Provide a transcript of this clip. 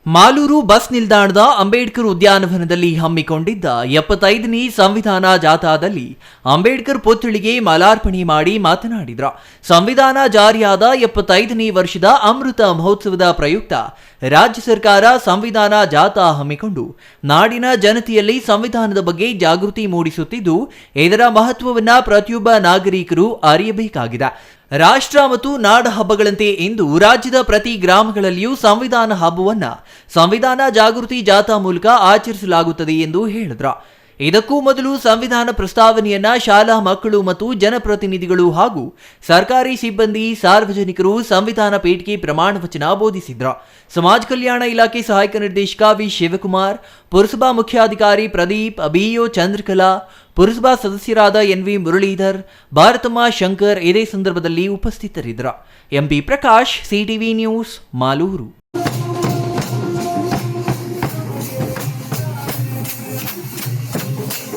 Malur bus ನಿಲ್ದಾಣದ ಅಂಬೇಡ್ಕರ್ ಉದ್ಯಾನವನದಲ್ಲಿ ಹಮ್ಮಿಕೊಂಡಿದ್ದ 75ನೇ ಸಂವಿಧಾನ ಜಾಥಾದಲ್ಲಿ ಅಂಬೇಡ್ಕರ್ ಪುತ್ಥಳಿಗೆ ಮಾಲಾರ್ಪಣೆ ಮಾಡಿ ಮಾತನಾಡಿದರು. ಸಂವಿಧಾನ ಜಾರಿಯಾದ 75ನೇ ವರ್ಷದ ಅಮೃತ ಮಹೋತ್ಸವದ ಪ್ರಯುಕ್ತ ರಾಜ್ಯ ಸರ್ಕಾರ ಸಂವಿಧಾನ ಜಾಥಾ ಹಮ್ಮಿಕೊಂಡು ನಾಡಿನ ಜನತೆಯಲ್ಲಿ ಸಂವಿಧಾನದ ಬಗ್ಗೆ ಜಾಗೃತಿ ಮೂಡಿಸುತ್ತಿದ್ದು, ಇದರ ಮಹತ್ವವನ್ನು ಪ್ರತಿಯೊಬ್ಬ ನಾಗರಿಕರು ಅರಿಯಬೇಕಾಗಿದೆ. ರಾಷ್ಟ್ರ ಮತ್ತು ನಾಡ ಹಬ್ಬಗಳಂತೆ ಇಂದು ರಾಜ್ಯದ ಪ್ರತಿ ಗ್ರಾಮಗಳಲ್ಲಿಯೂ ಸಂವಿಧಾನ ಹಬ್ಬವನ್ನ ಸಂವಿಧಾನ ಜಾಗೃತಿ ಜಾಥಾ ಮೂಲಕ ಆಚರಿಸಲಾಗುತ್ತದೆ ಎಂದು ಹೇಳಿದ್ರು. ಇದಕ್ಕೂ ಮೊದಲು ಸಂವಿಧಾನ ಪ್ರಸ್ತಾವನೆಯನ್ನ ಶಾಲಾ ಮಕ್ಕಳು ಮತ್ತು ಜನಪ್ರತಿನಿಧಿಗಳು ಹಾಗೂ ಸರ್ಕಾರಿ ಸಿಬ್ಬಂದಿ ಸಾರ್ವಜನಿಕರು ಸಂವಿಧಾನ ಪೀಠಕ್ಕೆ ಪ್ರಮಾಣ ವಚನ ಬೋಧಿಸಿದ್ರು. ಸಮಾಜ ಕಲ್ಯಾಣ ಇಲಾಖೆ ಸಹಾಯಕ ನಿರ್ದೇಶಕ ವಿ ಶಿವಕುಮಾರ್, ಪುರಸಭಾ ಮುಖ್ಯಾಧಿಕಾರಿ ಪ್ರದೀಪ್, ಬಿಇಒ ಚಂದ್ರಕಲಾ, ಪುರಸಭಾ ಸದಸ್ಯರಾದ ಎನ್ವಿ ಮುರಳೀಧರ್, ಭಾರತಮ್ಮ ಶಂಕರ್ ಇದೇ ಸಂದರ್ಭದಲ್ಲಿ ಉಪಸ್ಥಿತರಿದ್ದರು. MP Prakash, CTV news, Malur.